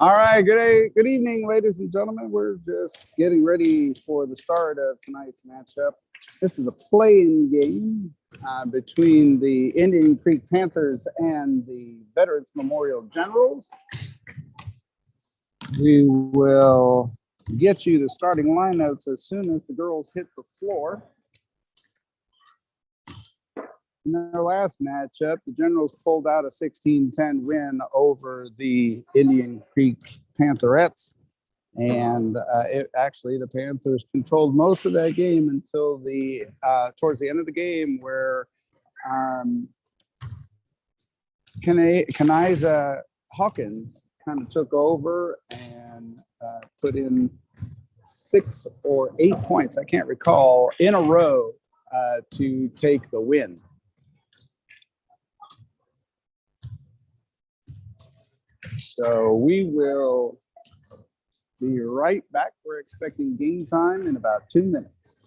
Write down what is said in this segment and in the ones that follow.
All right, good evening, ladies and gentlemen. We're just getting ready for the start of tonight's matchup. This is a play-in game between the Indian Creek Panthers and the Veterans Memorial Generals. We will get you the starting lineups as soon as the girls hit the floor. In their last matchup, the Generals pulled out a 16-10 win over the Indian Creek Pantherettes. And the Panthers controlled most of that game until towards the end of the game, where Kaniza Hawkins kind of took over and put in 6 or 8 points, I can't recall, in a row to take the win. So we will be right back. We're expecting game time in about 2 minutes.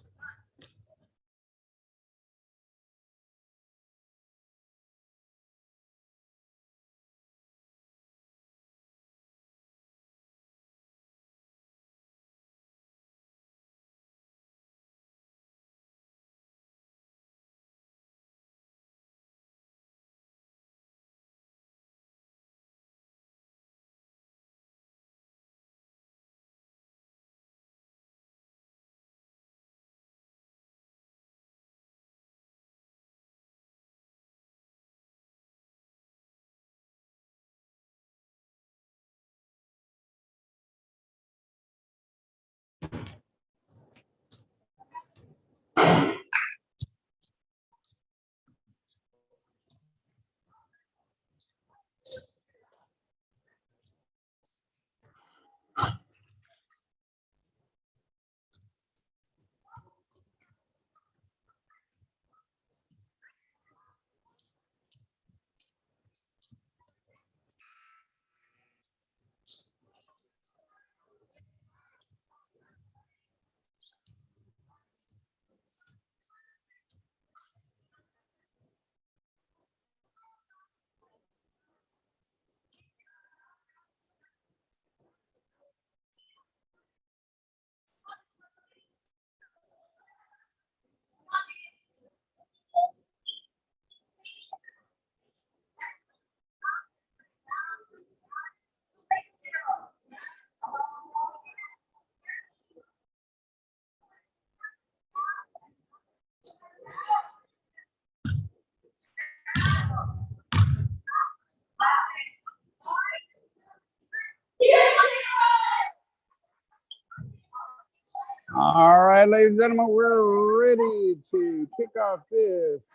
All right, ladies and gentlemen, we're ready to kick off this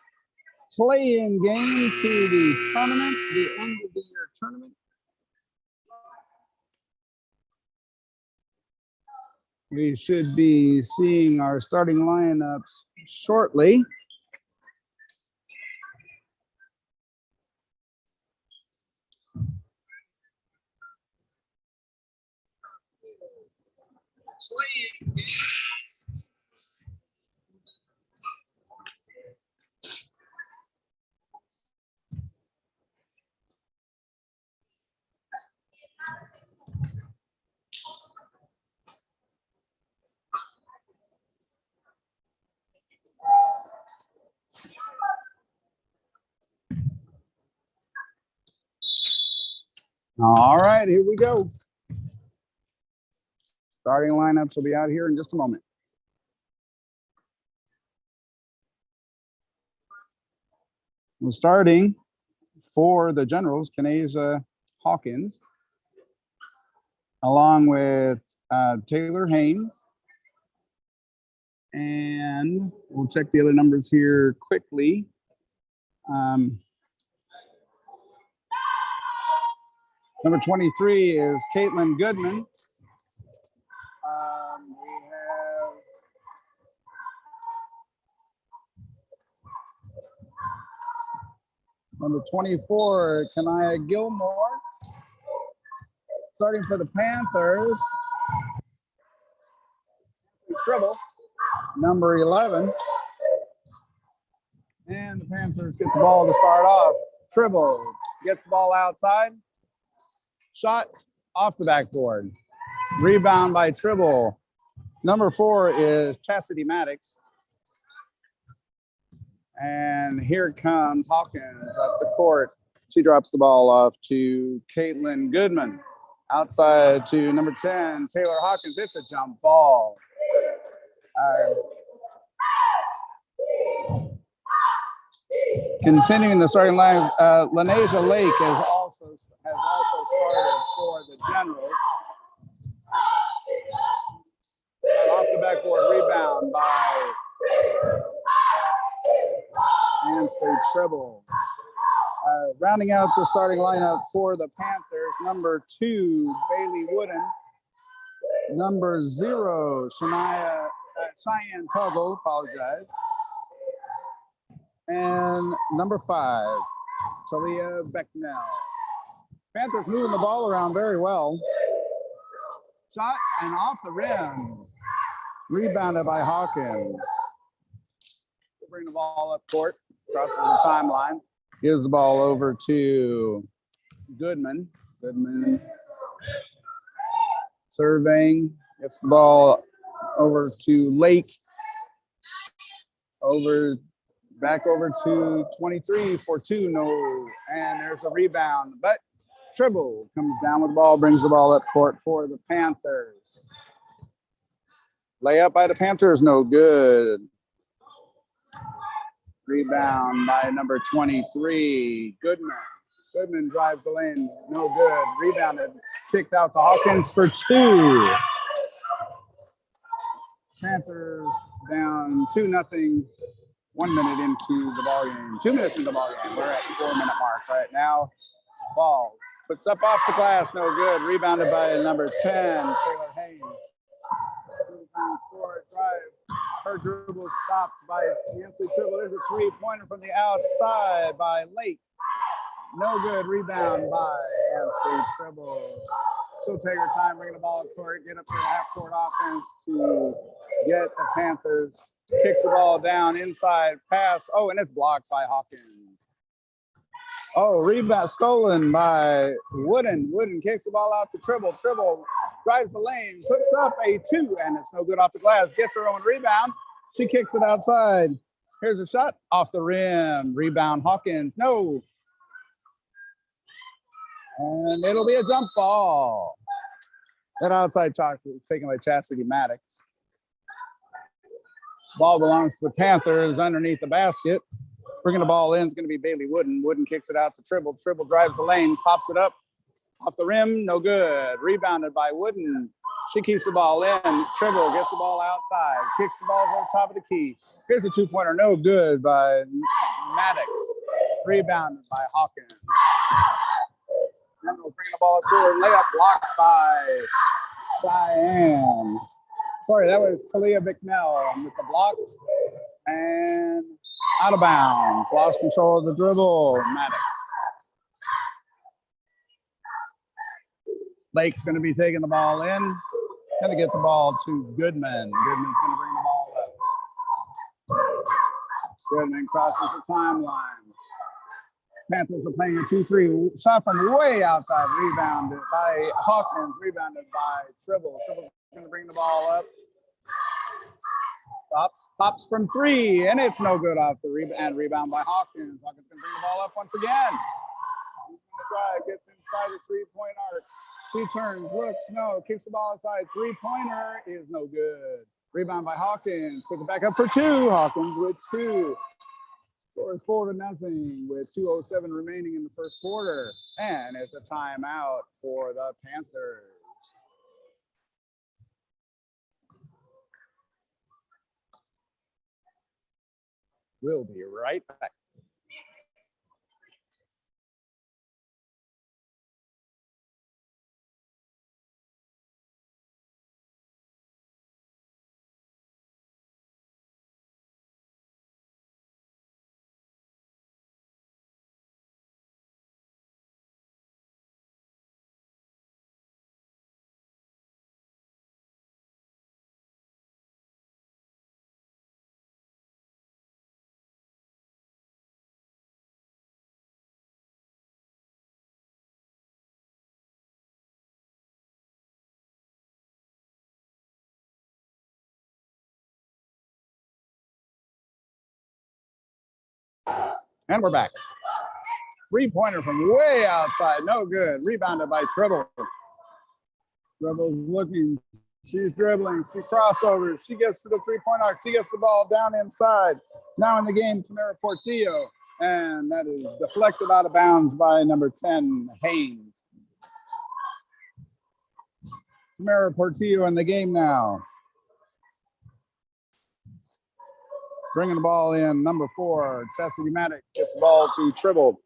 play-in game to the tournament, the end of the year tournament. We should be seeing our starting lineups shortly. All right, here we go. Starting lineups will be out here in just a moment. We're starting for the Generals, Kaniza Hawkins, along with Taylor Haynes. And we'll check the other numbers here quickly. Number 23 is Caitlin Goodman. We have number 24, Kanaya Gilmore. Starting for the Panthers, Tribble, number 11. And the Panthers get the ball to start off. Tribble gets the ball outside. Shot off the backboard. Rebound by Tribble. Number 4 is Chastity Maddox. And here comes Hawkins up the court. She drops the ball off to Caitlin Goodman. Outside to number 10, Taylor Hawkins. It's a jump ball. Continuing the starting line, Lanasia Lake has also started for the Generals. Off the backboard rebound by Nancy Tribble. Rounding out the starting lineup for the Panthers, number 2, Bailey Wooden. Number 0, Cheyenne Tuggle, apologize. And number 5, Talia Becknell. Panthers moving the ball around very well. Shot and off the rim. Rebounded by Hawkins. Bring the ball up court, crosses the timeline. Gives the ball over to Goodman. Goodman surveying. Gets the ball over to Lake. Back over to 23 for 2. No. And there's a rebound. But Tribble comes down with the ball, brings the ball up court for the Panthers. Layup by the Panthers, no good. Rebound by number 23, Goodman. Goodman drives the lane, no good. Rebounded, kicked out to Hawkins for 2. Panthers down 2-0. 1 minute into the ball game. 2 minutes into the ball game. We're at the 4-minute mark right now. Ball puts up off the glass, no good. Rebounded by number 10, Taylor Haynes. Court drive. Her dribble stopped by Nancy Tribble. There's a 3-pointer from the outside by Lake. No good. Rebound by Nancy Tribble. She'll take her time, bring the ball up court, get up to the half-court offense to get the Panthers. Kicks the ball down inside, pass. Oh, and it's blocked by Hawkins. Oh, rebound stolen by Wooden. Wooden kicks the ball out to Tribble. Tribble drives the lane, puts up a 2, and it's no good off the glass. Gets her own rebound. She kicks it outside. Here's a shot off the rim. Rebound Hawkins. No. And it'll be a jump ball. That outside shot taken by Chastity Maddox. Ball belongs to the Panthers underneath the basket. Bringing the ball in is going to be Bailey Wooden. Wooden kicks it out to Tribble. Tribble drives the lane, pops it up. Off the rim, no good. Rebounded by Wooden. She keeps the ball in. Tribble gets the ball outside. Kicks the ball over the top of the key. Here's a 2-pointer, no good by Maddox. Rebounded by Hawkins. Then we'll bring the ball forward. Layup blocked by Cheyenne. Sorry, that was Talia Bicknell with the block. And out of bounds. Lost control of the dribble. Maddox. Lake's going to be taking the ball in. Going to get the ball to Goodman. Goodman's going to bring the ball up. Goodman crosses the timeline. Panthers are playing a 2-3. Shot from way outside. Rebounded by Hawkins. Rebounded by Tribble. Tribble's going to bring the ball up. Pops from 3, and it's no good off the rebound. Rebound by Hawkins. Hawkins going to bring the ball up once again. Drive, gets inside the 3-point arc. She turns, looks, no, kicks the ball inside. 3-pointer is no good. Rebound by Hawkins. Puts it back up for 2. Hawkins with 2. Scores 4-0 with 2:07 remaining in the first quarter. And it's a timeout for the Panthers. We'll be right back. And we're back. 3-pointer from way outside. No good. Rebounded by Tribble. Tribble's looking. She's dribbling. She crossovers. She gets to the 3-point arc. She gets the ball down inside. Now in the game, Tamara Portillo. And that is deflected out of bounds by number 10, Haynes. Tamara Portillo in the game now. Bringing the ball in, number 4, Chastity Maddox gets the ball to Tribble.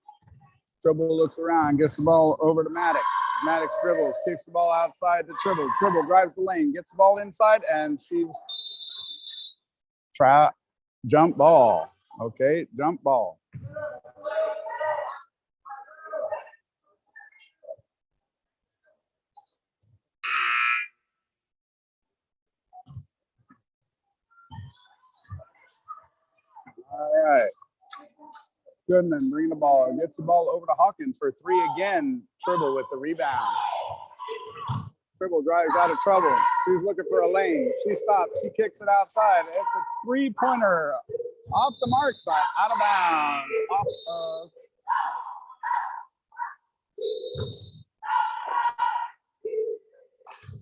Tribble looks around, gets the ball over to Maddox. Maddox dribbles, kicks the ball outside to Tribble. Tribble drives the lane, gets the ball inside, and she's jump ball. Okay, jump ball. All right. Goodman bringing the ball, gets the ball over to Hawkins for 3 again. Tribble with the rebound. Tribble drives out of trouble. She's looking for a lane. She stops. She kicks it outside. It's a 3-pointer off the mark, but out of bounds. Off of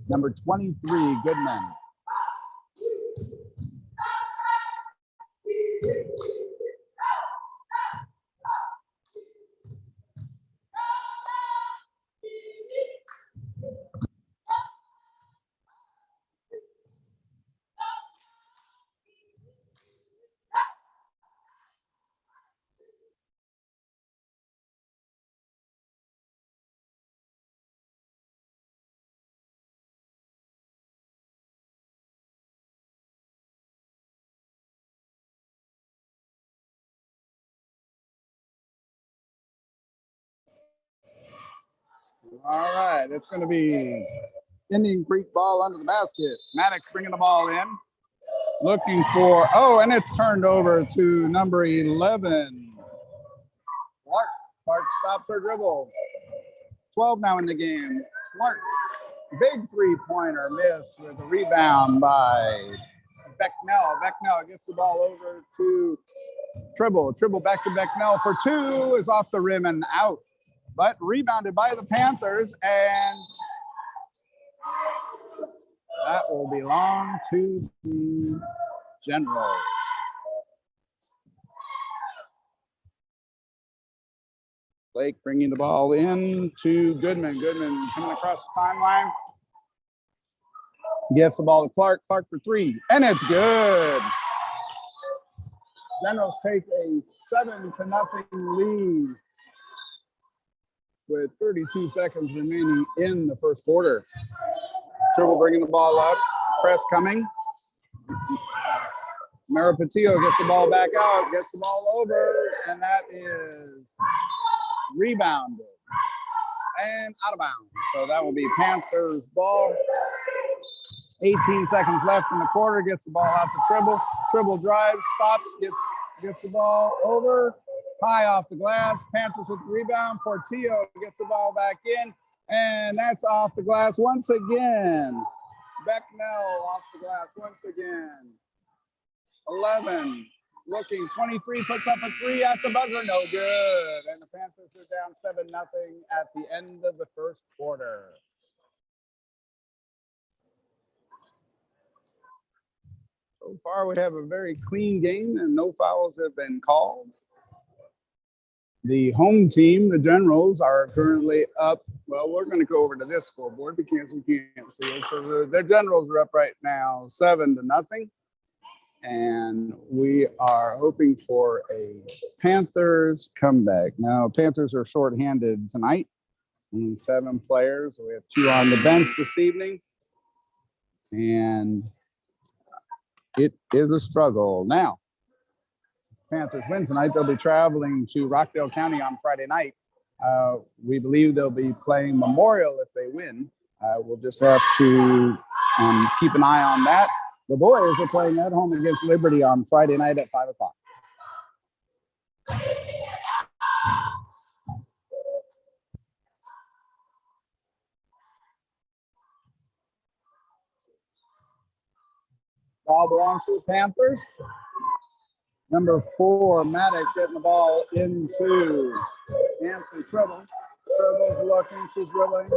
number 23, Goodman. All right, it's going to be Indian Creek ball under the basket. Maddox bringing the ball in, looking for, and it's turned over to number 11. Clark stops her dribble. 12 now in the game. Clark, big 3-pointer miss with a rebound by Becknell. Becknell gets the ball over to Tribble. Tribble back to Becknell for 2, is off the rim and out. But rebounded by the Panthers, and that will belong to the Generals. Blake bringing the ball in to Goodman. Goodman coming across the timeline. Gives the ball to Clark. Clark for 3, and it's good. Generals take a 7-0 lead with 32 seconds remaining in the first quarter. Tribble bringing the ball up. Press coming. Mara Patillo gets the ball back out, gets the ball over, and that is rebounded and out of bounds. So that will be Panthers ball. 18 seconds left in the quarter. Gets the ball out to Tribble. Tribble drives, stops, gets the ball over. High off the glass. Panthers with the rebound. Portillo gets the ball back in, and that's off the glass once again. Becknell off the glass once again. 11 looking. 23 puts up a 3 at the buzzer. No good. And the Panthers are down 7-0 at the end of the first quarter. So far, we have a very clean game and no fouls have been called. The home team, the Generals, are currently up. Well, we're going to go over to this scoreboard because we can't see it. So the Generals are up right now 7-0. And we are hoping for a Panthers comeback. Now, Panthers are shorthanded tonight. Only 7 players. We have 2 on the bench this evening. And it is a struggle. Now, Panthers win tonight. They'll be traveling to Rockdale County on Friday night. We believe they'll be playing Memorial if they win. We'll just have to keep an eye on that. The boys are playing at home against Liberty on Friday night at 5 o'clock. Ball belongs to the Panthers. Number 4, Maddox getting the ball into Nancy Tribbles. Tribbles looking, she's dribbling.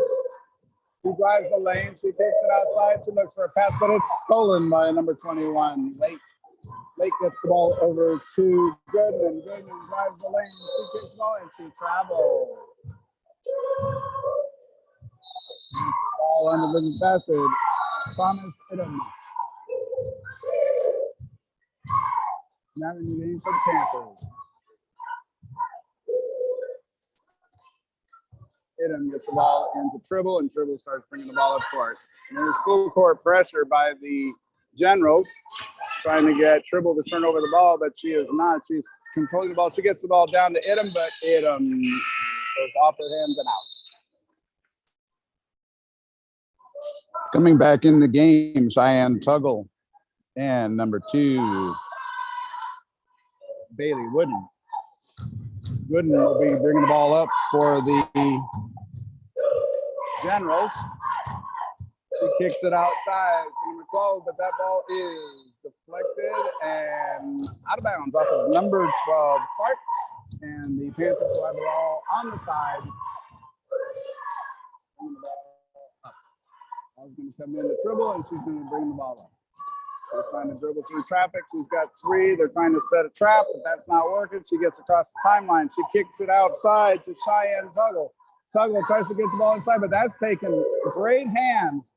She drives the lane, she kicks it outside, she looks for a pass, but it's stolen by number 21. Lake gets the ball over to Goodman. Goodman drives the lane, she kicks the ball, and she travels. Ball under the basket. Thomas Idem. Now in the game for the Panthers. Idem gets the ball into Tribble, and Tribble starts bringing the ball up court. And there's full court pressure by the Generals, trying to get Tribble to turn over the ball, but she is not. She's controlling the ball. She gets the ball down to Idem, but Idem goes off her hands and out. Coming back in the game, Cheyenne Tuggle and number 2, Bailey Wooden. Wooden will be bringing the ball up for the Generals. She kicks it outside to number 12, but that ball is deflected and out of bounds off of number 12, Clark. And the Panthers will have the ball on the side. Ball's going to come in to dribble, and she's going to bring the ball up. They're trying to dribble through traffic. She's got 3. They're trying to set a trap, but that's not working. She gets across the timeline. She kicks it outside to Cheyenne Tuggle. Tuggle tries to get the ball inside, but that's taken great hands.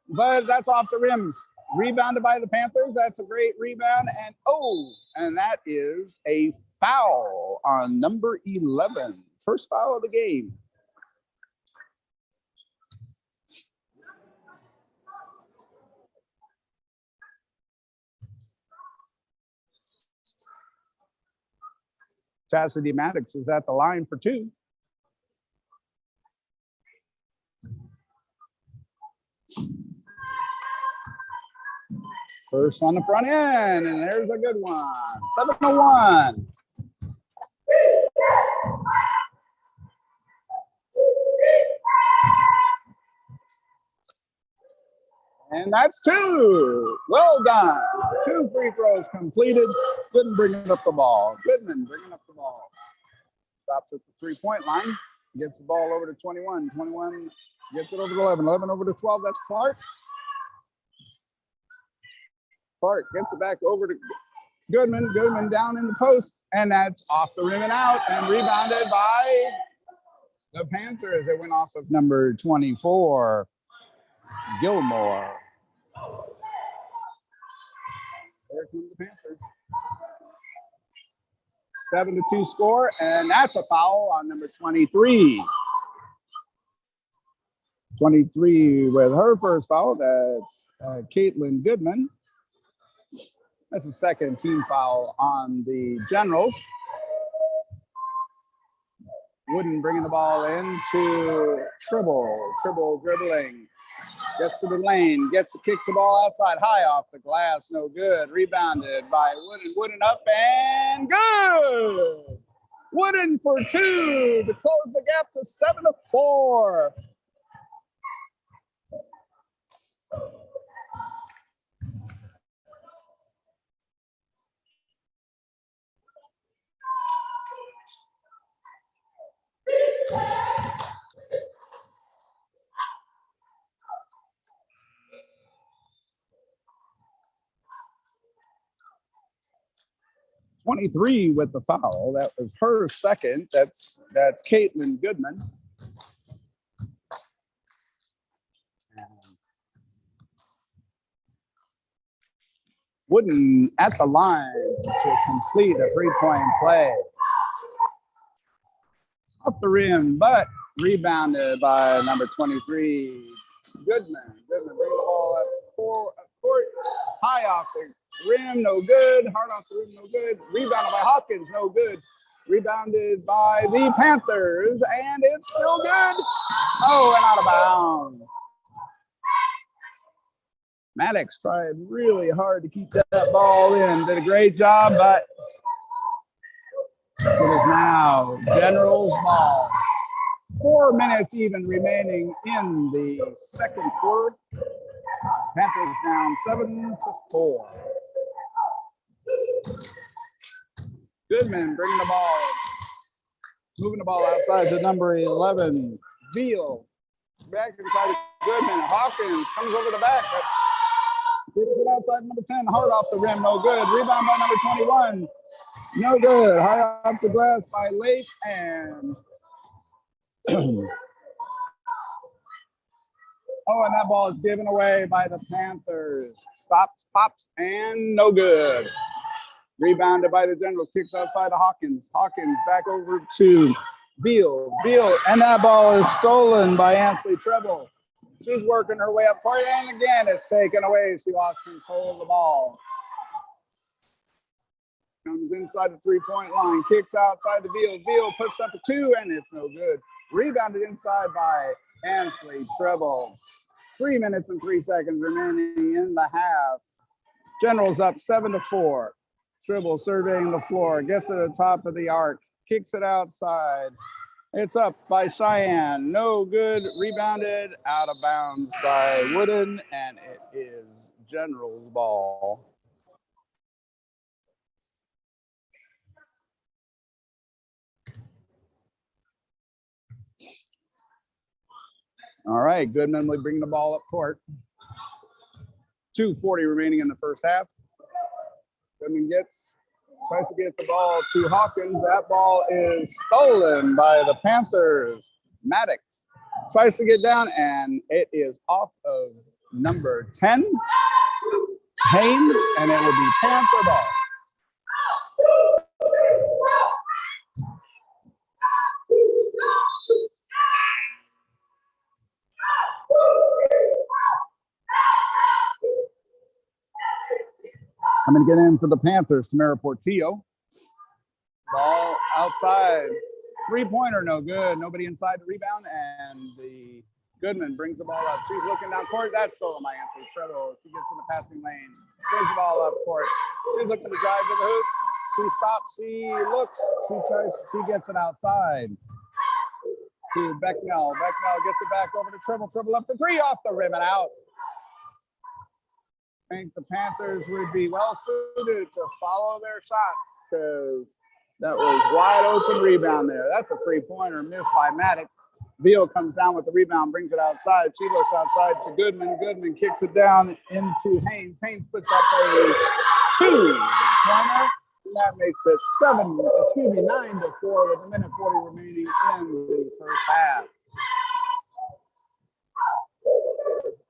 But that's off the rim. Rebounded by the Panthers. That's a great rebound. And that is a foul on number 11. First foul of the game. Chastity Maddox is at the line for 2. First on the front end, and there's a good one. 7-1. And that's 2. Well done. 2 free throws completed. Goodman bringing up the ball. Goodman bringing up the ball. Stops at the 3-point line. Gets the ball over to 21. 21 gets it over to 11. 11 over to 12. That's Clark. Clark gets it back over to Goodman. Goodman down in the post. And that's off the rim and out. And rebounded by the Panthers. It went off of number 24, Gilmore. There comes the Panthers. 7-2 score, and that's a foul on number 23. 23 with her first foul. That's Caitlin Goodman. That's a second team foul on the Generals. Wooden bringing the ball into Tribble. Tribble dribbling. Gets to the lane, kicks the ball outside, high off the glass, no good. Rebounded by Wooden. Wooden up and good. Wooden for 2 to close the gap to 7-4. .23 with the foul. That was her second. That's Caitlin Goodman. Wooden at the line to complete a 3-point play. Off the rim, but rebounded by number 23, Goodman. Goodman bring the ball up court, high off the rim, no good. Hard off the rim, no good. Rebounded by Hawkins, no good. Rebounded by the Panthers, and it's still good. Oh, and out of bounds. Maddox tried really hard to keep that ball in. Did a great job, but it is now Generals ball. 4 minutes even remaining in the second quarter. Panthers down 7-4. Goodman bringing the ball, moving the ball outside to number 11, Veal. Back inside to Goodman. Hawkins comes over the back, but gets it outside number 10. Hard off the rim, no good. Rebound by number 21. No good. High off the glass by Lake and oh, and that ball is given away by the Panthers. Stops, pops, and no good. Rebounded by the Generals. Kicks outside to Hawkins. Hawkins back over to Beal. Beal, and that ball is stolen by Ansley Treble. She's working her way up court, and again it's taken away. She lost control of the ball. Comes inside the three-point line. Kicks outside to Beal. Beal puts up a 2, and it's no good. Rebounded inside by Ansley Treble. 3 minutes and 3 seconds remaining in the half. Generals up 7-4. Treble surveying the floor, gets to the top of the arc, kicks it outside. It's up by Cheyenne, no good. Rebounded out of bounds by Wooden, and it is Generals ball. All right, Goodman will bring the ball up court. 2:40 remaining in the first half. Goodman tries to get the ball to Hawkins. That ball is stolen by the Panthers. Maddox tries to get down, and it is off of number 10, Haynes, and it will be Panther ball. I'm going to get in for the Panthers, Tamara Portillo. Ball outside. Three-pointer, no good. Nobody inside the rebound, and the Goodman brings the ball up. She's looking down court. That's stolen by Anthony Treadle. She gets in the passing lane. Brings the ball up court. She's looking to drive to the hoop. She stops. She looks. She gets it outside to Becknell. Becknell gets it back over to Treble. Treble up for 3 off the rim and out. I think the Panthers would be well suited to follow their shots because that was wide open rebound there. That's a three-pointer missed by Maddox. Veal comes down with the rebound, brings it outside. She looks outside to Goodman. Goodman kicks it down into Haynes. Haynes puts up a 2-pointer. That makes it 9-4 with a minute 40 remaining in the first half.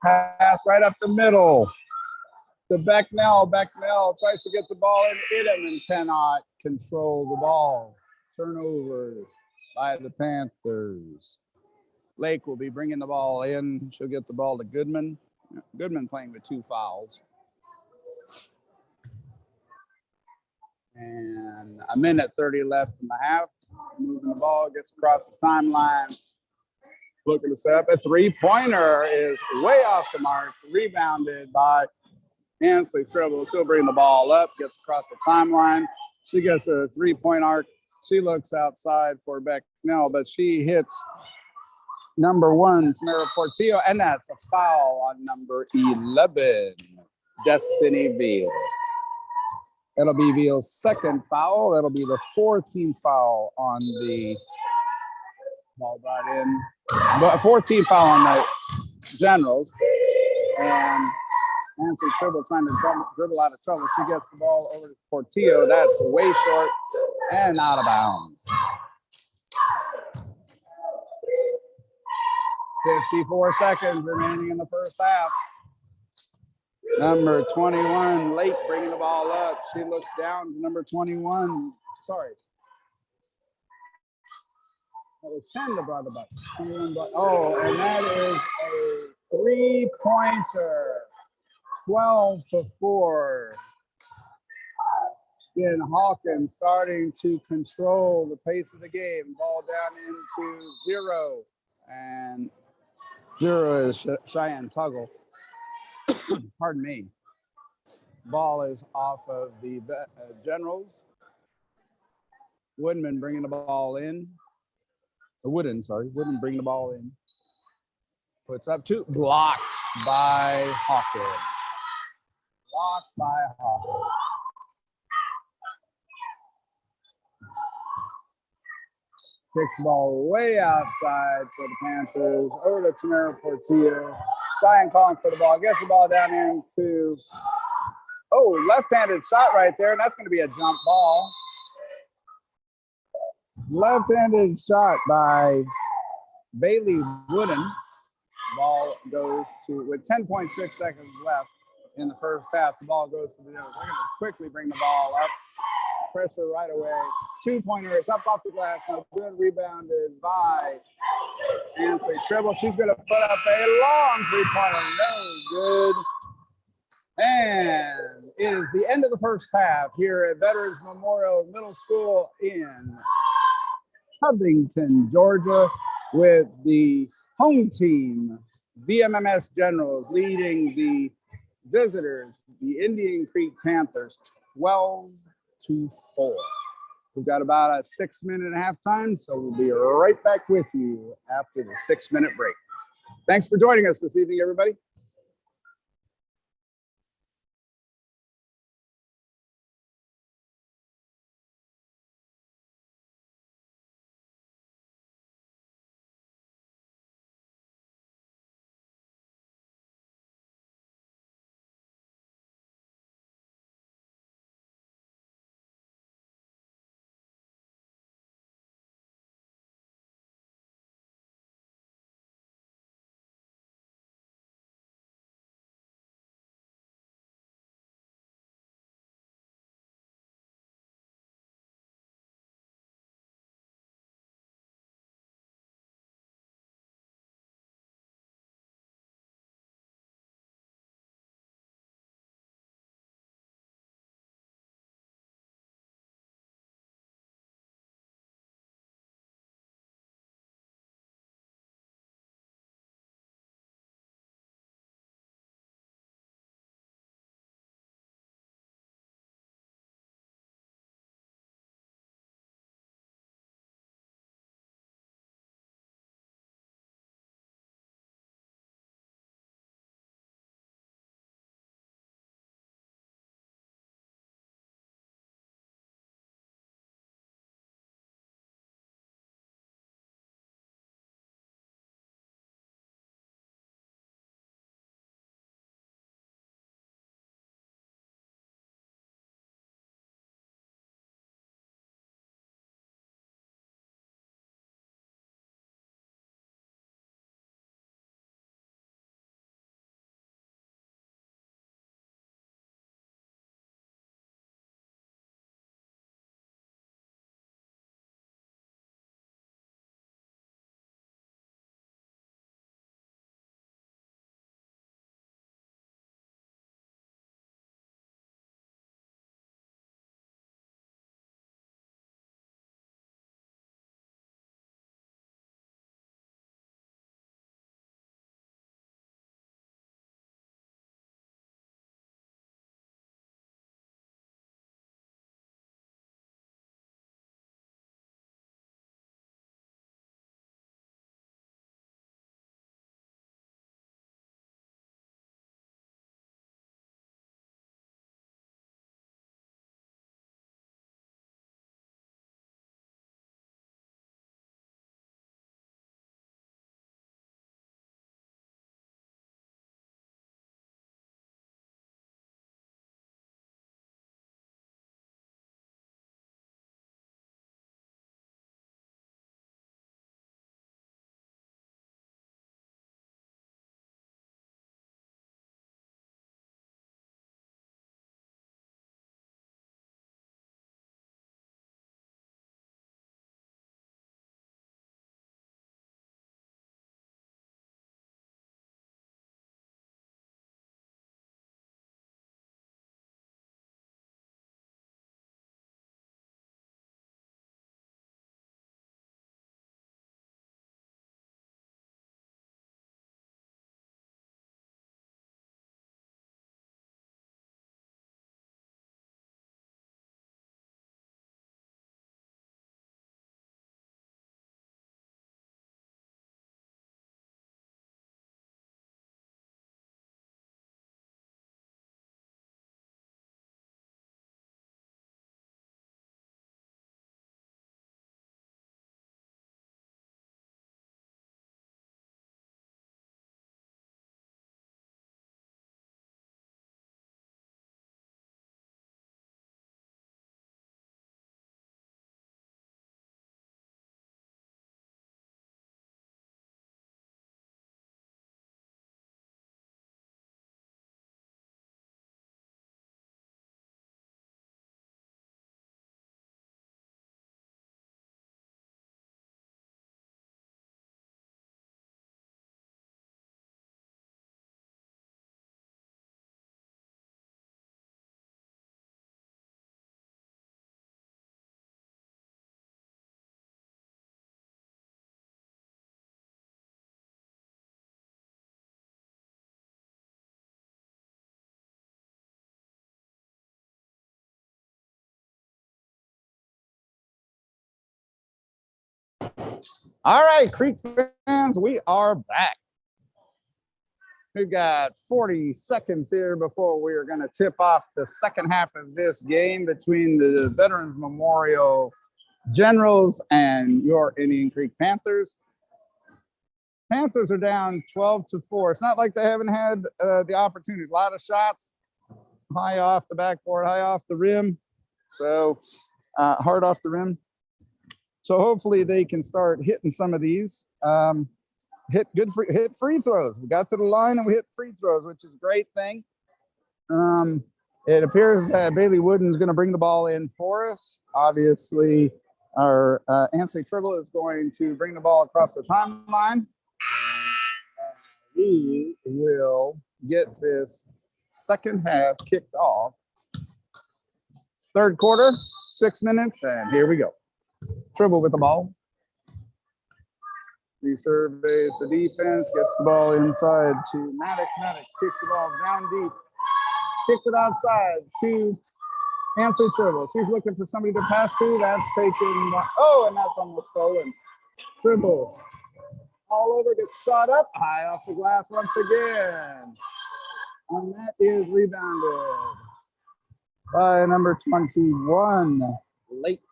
Pass right up the middle to Becknell. Becknell tries to get the ball in Idem and cannot control the ball. Turnover by the Panthers. Lake will be bringing the ball in. She'll get the ball to Goodman. Goodman playing with 2 fouls. And a minute 30 left in the half. Moving the ball, gets across the timeline. Looking to set up a three-pointer is way off the mark. Rebounded by Ansley Treble. She'll bring the ball up, gets across the timeline. She gets a three-point arc. She looks outside for Becknell, but she hits number 1, Tamara Portillo, and that's a foul on number 11, Destiny Veal. It'll be Veal's second foul. That'll be the 14th foul on the ball brought in, but 14th foul on the Generals. And Nancy Treble trying to dribble out of trouble. She gets the ball over to Portillo. That's way short and out of bounds. 54 seconds remaining in the first half. Number 21, Lake bringing the ball up. She looks down to number 21. Sorry. That was 10 that brought the buck. 21 oh, and that is a three-pointer. 12-4. Again, Hawkins starting to control the pace of the game. Ball down into 0. And 0 is Cheyenne Tuggle. Pardon me. Ball is off of the Generals. Woodman bringing the ball in. Wooden bringing the ball in. Puts up 2. Blocked by Hawkins. Blocked by Hawkins. Kicks the ball way outside for the Panthers. Over to Tamara Portillo. Cheyenne calling for the ball. Gets the ball down into, left-handed shot right there, and that's going to be a jump ball. Left-handed shot by Bailey Wooden. Ball goes to, with 10.6 seconds left in the first half, the ball goes to the Devils. They're going to quickly bring the ball up. Pressure right away. 2-pointers up off the glass. Now good, rebounded by Nancy Tribble. She's going to put up a long three-pointer. No good. And it is the end of the first half here at Veterans Memorial Middle School in Covington, Georgia, with the home team, VMMS Generals, leading the visitors, the Indian Creek Panthers, 12-4. We've got about a 6-minute halftime, so we'll be right back with you after the 6-minute break. Thanks for joining us this evening, everybody. All right, Creek fans, we are back. We've got 40 seconds here before we are going to tip off the second half of this game between the Veterans Memorial Generals and your Indian Creek Panthers. Panthers are down 12-4. It's not like they haven't had the opportunity. A lot of shots, high off the backboard, high off the rim. So hard off the rim. So hopefully they can start hitting some of these. Hit free throws. We got to the line and we hit free throws, which is a great thing. It appears that Bailey Wooden is going to bring the ball in for us. Obviously, our Ansley Tribble is going to bring the ball across the timeline. We will get this second half kicked off. Third quarter, 6 minutes, and here we go. Tribble with the ball. He surveys the defense, gets the ball inside to Maddox. Maddox kicks the ball down deep, kicks it outside to Ansley Tribble. She's looking for somebody to pass to. That's taken. Oh, and that's almost stolen. Tribble all over, gets shot up high off the glass once again. And that is rebounded by number 21, Lake.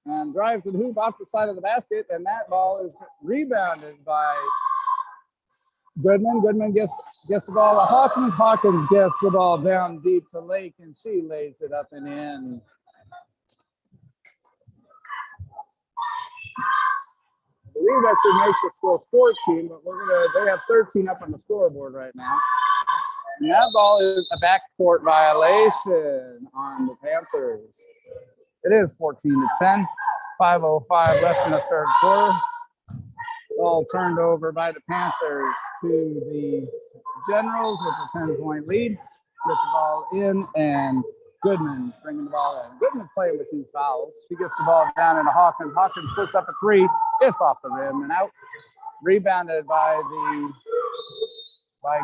And drives to the hoop off the side of the basket, and that ball is rebounded by Goodman. Goodman gets the ball to Hawkins. Hawkins gets the ball down deep to Lake, and she lays it up and in. I believe that should make the score 14, but they have 13 up on the scoreboard right now. And that ball is a backcourt violation on the Panthers. It is 14-10. 5:05 left in the third quarter. Ball turned over by the Panthers to the Generals with a 10-point lead. Get the ball in, and Goodman bringing the ball in. Goodman playing with 2 fouls. She gets the ball down into Hawkins. Hawkins puts up a 3. It's off the rim and out. Rebounded by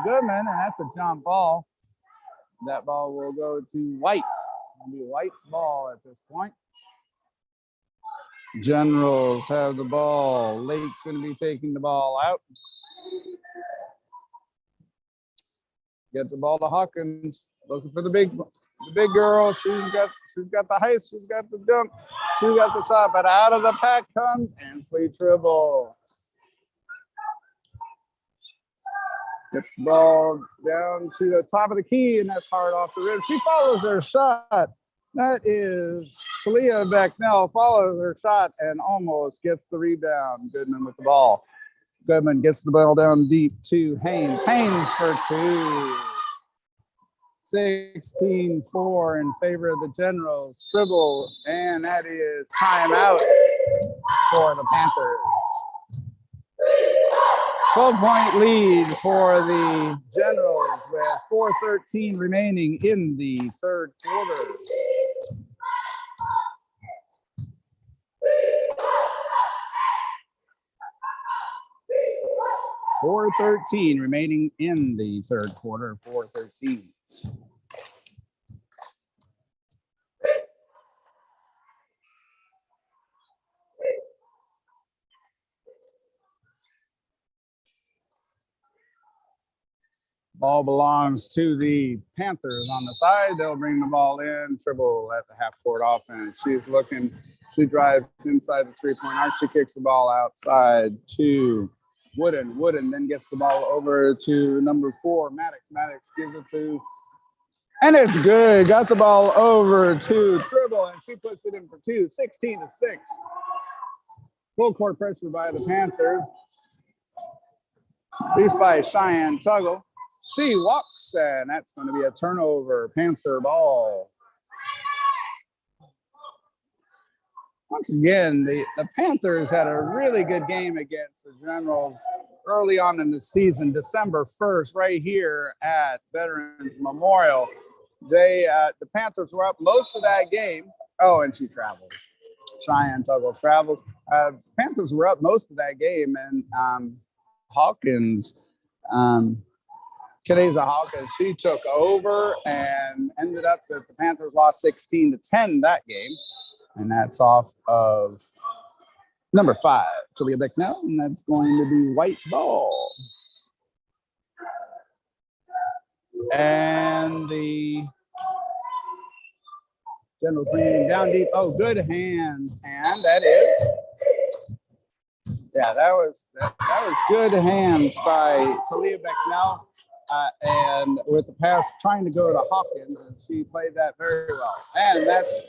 Goodman, and that's a jump ball. That ball will go to White. It'll be White's ball at this point. Generals have the ball. Lake's going to be taking the ball out. Get the ball to Hawkins. Looking for the big girl. She's got the height. She's got the jump. She's got the shot. But out of the pack comes Ansley Tribble. Gets the ball down to the top of the key, and that's hard off the rim. She follows her shot. That is Talia Becknell, follows her shot and almost gets the rebound. Goodman with the ball. Goodman gets the ball down deep to Haynes. Haynes for 2. 16-4 in favor of the Generals. Tribble, and that is timeout for the Panthers. 12-point lead for the Generals with 4:13 remaining in the third quarter. .413 remaining in the third quarter. 4:13. Ball belongs to the Panthers on the side. They'll bring the ball in. Tribble at the half-court offense. She's looking. She drives inside the three-point arc. She kicks the ball outside to Wooden. Wooden then gets the ball over to number 4, Maddox. Maddox gives it to, and it's good. Got the ball over to Tribble, and she puts it in for 2, 16-6. Full court pressure by the Panthers. At least by Cheyenne Tuggle. She walks, and that's going to be a turnover. Panther ball. Once again, the Panthers had a really good game against the Generals early on in the season, December 1st, right here at Veterans Memorial. The Panthers were up most of that game. Oh, and she travels. Cheyenne Tuggle travels. Panthers were up most of that game, and Hawkins, Kadeza Hawkins, she took over and ended up that the Panthers lost 16-10 that game. And that's off of number 5, Talia Bicknell, and that's going to be white ball. And the Generals bringing down deep. Oh, good hands, and that is. Yeah, that was good hands by Talia Bicknell, and with the pass trying to go to Hawkins, and she played that very well. And that's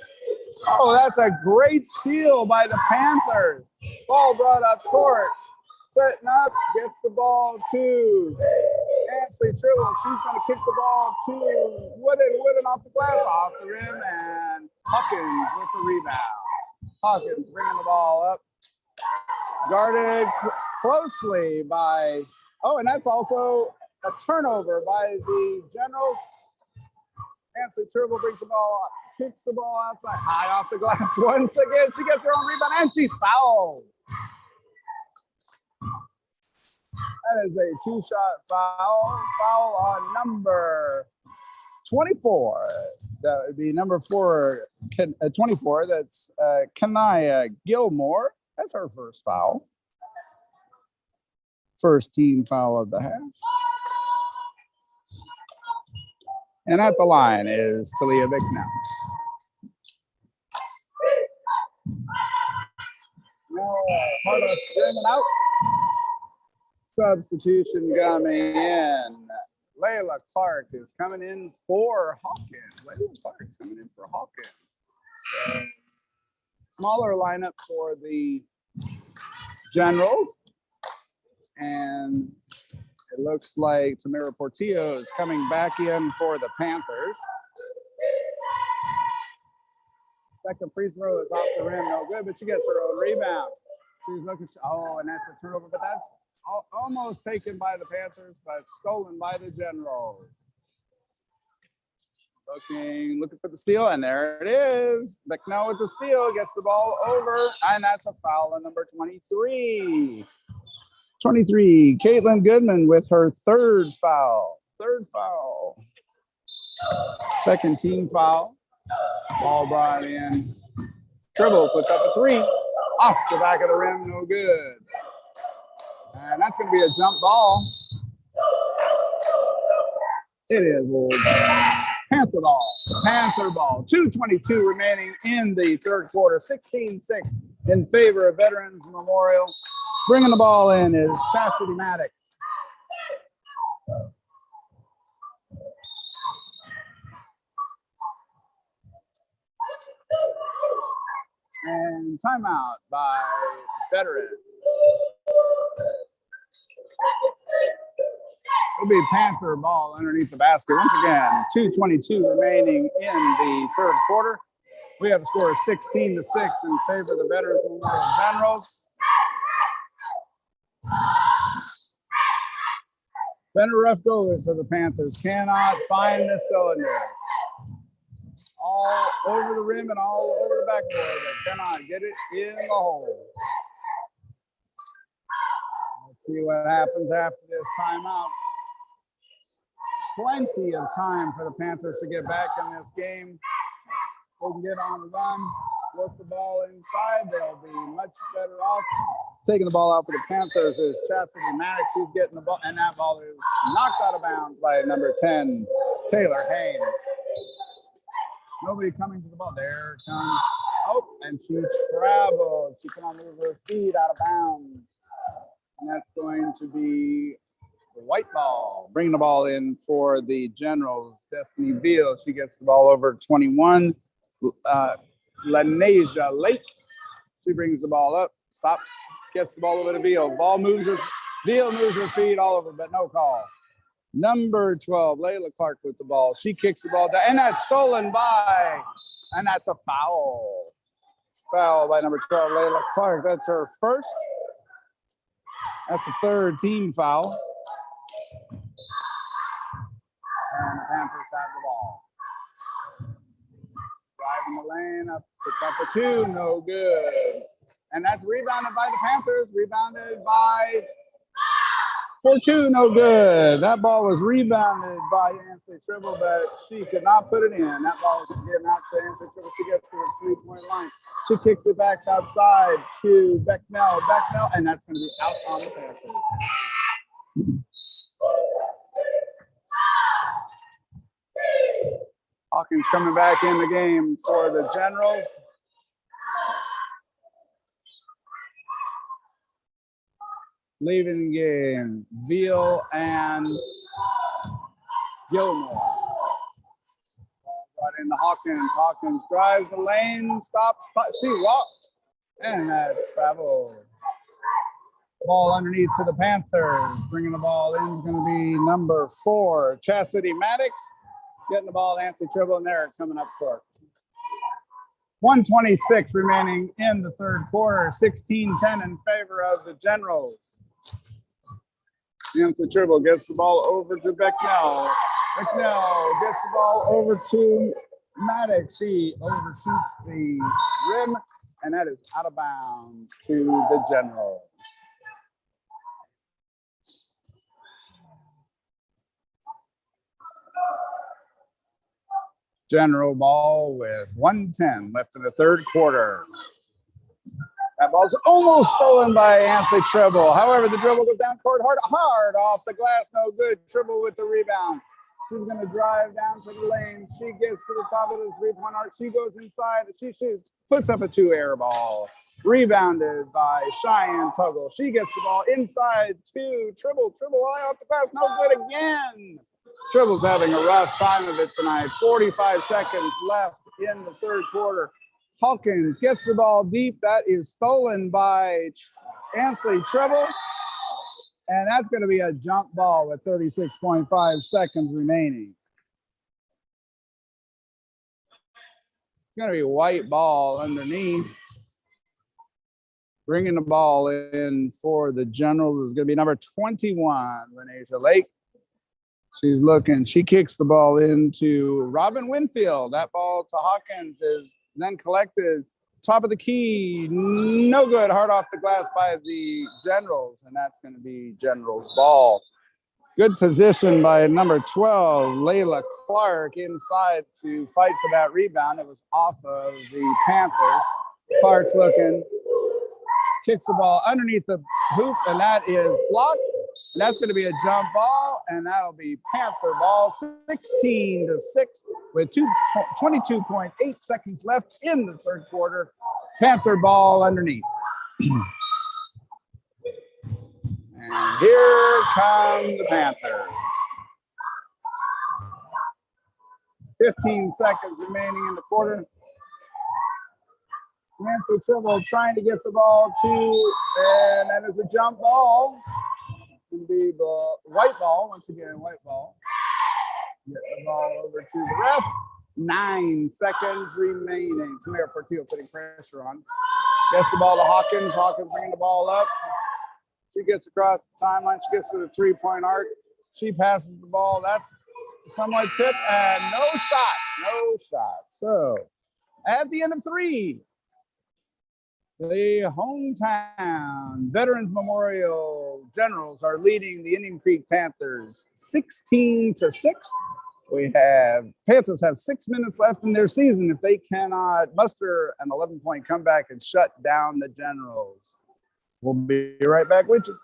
a great steal by the Panthers. Ball brought up court, setting up, gets the ball to Ashley Tribble. She's going to kick the ball to Wooden off the glass, off the rim, and Hawkins with the rebound. Hawkins bringing the ball up, guarded closely by, and that's also a turnover by the Generals. Ashley Tribble brings the ball up, kicks the ball outside, high off the glass once again. She gets her own rebound, and she's fouled. That is a two-shot foul on number 24. That would be number 24. That's Kanaya Gilmore. That's her first foul. First team foul of the half. And at the line is Talia Bicknell. Now, Harlow bringing out. Substitution coming in. Layla Clark is coming in for Hawkins. Layla Clark is coming in for Hawkins. Smaller lineup for the Generals. And it looks like Tamara Portillo is coming back in for the Panthers. Second free throw is off the rim, no good, but she gets her own rebound. She's looking, and that's a turnover, but that's almost taken by the Panthers, but stolen by the Generals. Looking for the steal, and there it is. Bicknell with the steal, gets the ball over, and that's a foul on number 23. 23, Caitlin Goodman with her third foul. Second team foul. Ball brought in. Tribble puts up a three. Off the back of the rim, no good. And that's going to be a jump ball. It is Panther ball. 2:22 remaining in the third quarter. 16-6 in favor of Veterans Memorial. Bringing the ball in is Chastity Maddox. And timeout by Veterans. It'll be Panther ball underneath the basket. Once again, 2:22 remaining in the third quarter. We have a score of 16-6 in favor of the Veterans Memorial Generals. Been a rough go for the Panthers. Cannot find the cylinder. All over the rim and all over the backboard, but cannot get it in the hole. Let's see what happens after this timeout. Plenty of time for the Panthers to get back in this game. They can get on the run, work the ball inside. They'll be much better off. Taking the ball out for the Panthers is Chastity Maddox. She's getting the ball, and that ball is knocked out of bounds by number 10, Taylor Haynes. Nobody coming to the ball. There comes, and she traveled. She cannot move her feet out of bounds. And that's going to be the white ball. Bringing the ball in for the Generals, Destiny Veal. She gets the ball over 21. Lanasia Lake. She brings the ball up, stops, gets the ball over to Veal. Veal moves her feet all over, but no call. Number 12, Layla Clark with the ball. She kicks the ball down, and that's stolen by, and that's a foul. Foul by number 12, Layla Clark. That's her first. That's the third team foul. And the Panthers have the ball. Driving the lane, puts up a two, no good. And that's rebounded by the Panthers, rebounded by For two, no good. That ball was rebounded by Ansley Tribble, but she could not put it in. That ball was getting out to Ansley Tribble. She gets to the three-point line. She kicks it back outside to Becknell. Becknell, and that's going to be out on the passes. Hawkins coming back in the game for the Generals. Leaving the game, Veal and Gilmore. Right into Hawkins. Hawkins drives the lane, stops, she walks, and that's travel. Ball underneath to the Panthers. Bringing the ball in is going to be number 4, Chastity Maddox. Getting the ball to Nancy Tribble, and they're coming up court. 1:26 remaining in the third quarter. 16-10 in favor of the Generals. Nancy Tribble gets the ball over to Becknell. Becknell gets the ball over to Maddox. She overshoots the rim, and that is out of bounds to the Generals. General ball with 1:10 left in the third quarter. That ball's almost stolen by Ansley Tribble. However, the dribble goes down court hard off the glass. No good. Tribble with the rebound. She's going to drive down to the lane. She gets to the top of the three-point arc. She goes inside. She shoots, puts up a 2-air ball. Rebounded by Cheyenne Tuggle. She gets the ball inside to Tribble. Tribble high off the glass. No good again. Tribble's having a rough time of it tonight. 45 seconds left in the third quarter. Hawkins gets the ball deep. That is stolen by Ansley Tribble. And that's going to be a jump ball with 36.5 seconds remaining. It's going to be a white ball underneath. Bringing the ball in for the Generals is going to be number 21, Lenasia Lake. She's looking. She kicks the ball into Robin Winfield. That ball to Hawkins is then collected. Top of the key. No good. Hard off the glass by the Generals. And that's going to be Generals ball. Good position by number 12, Layla Clark, inside to fight for that rebound. It was off of the Panthers. Clark's looking. Kicks the ball underneath the hoop, and that is blocked. And that's going to be a jump ball, and that'll be Panther ball, 16-6 with 22.8 seconds left in the third quarter. Panther ball underneath. And here come the Panthers. 15 seconds remaining in the quarter. Nancy Tribble trying to get the ball to, and that is a jump ball. It's going to be the white ball, once again, white ball. Get the ball over to the ref. 9 seconds remaining. Tamara Portillo putting pressure on. Gets the ball to Hawkins. Hawkins bringing the ball up. She gets across the timeline. She gets to the three-point arc. She passes the ball. That's somewhat tipped, and no shot. No shot. So at the end of 3, the hometown Veterans Memorial Generals are leading the Indian Creek Panthers 16-6. Panthers have 6 minutes left in their season if they cannot muster an 11-point comeback and shut down the Generals. We'll be right back with you.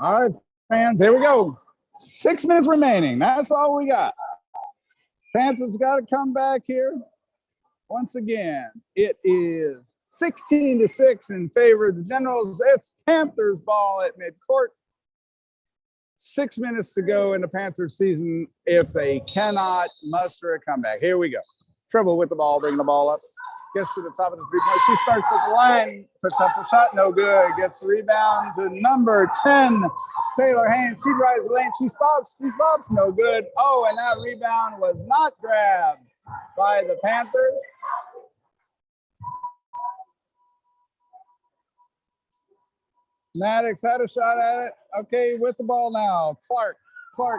All right, fans, here we go. 6 minutes remaining. That's all we got. Panthers got to come back here. Once again, it is 16-6 in favor of the Generals. It's Panthers ball at midcourt. 6 minutes to go in the Panthers season if they cannot muster a comeback. Here we go. Tribble with the ball, bringing the ball up. Gets to the top of the three-point. She starts at the line, puts up the shot, no good. Gets the rebound to number 10, Taylor Haynes. She drives the lane. She stops, no good. Oh, and that rebound was not grabbed by the Panthers. Maddox had a shot at it. Okay, with the ball now. Clark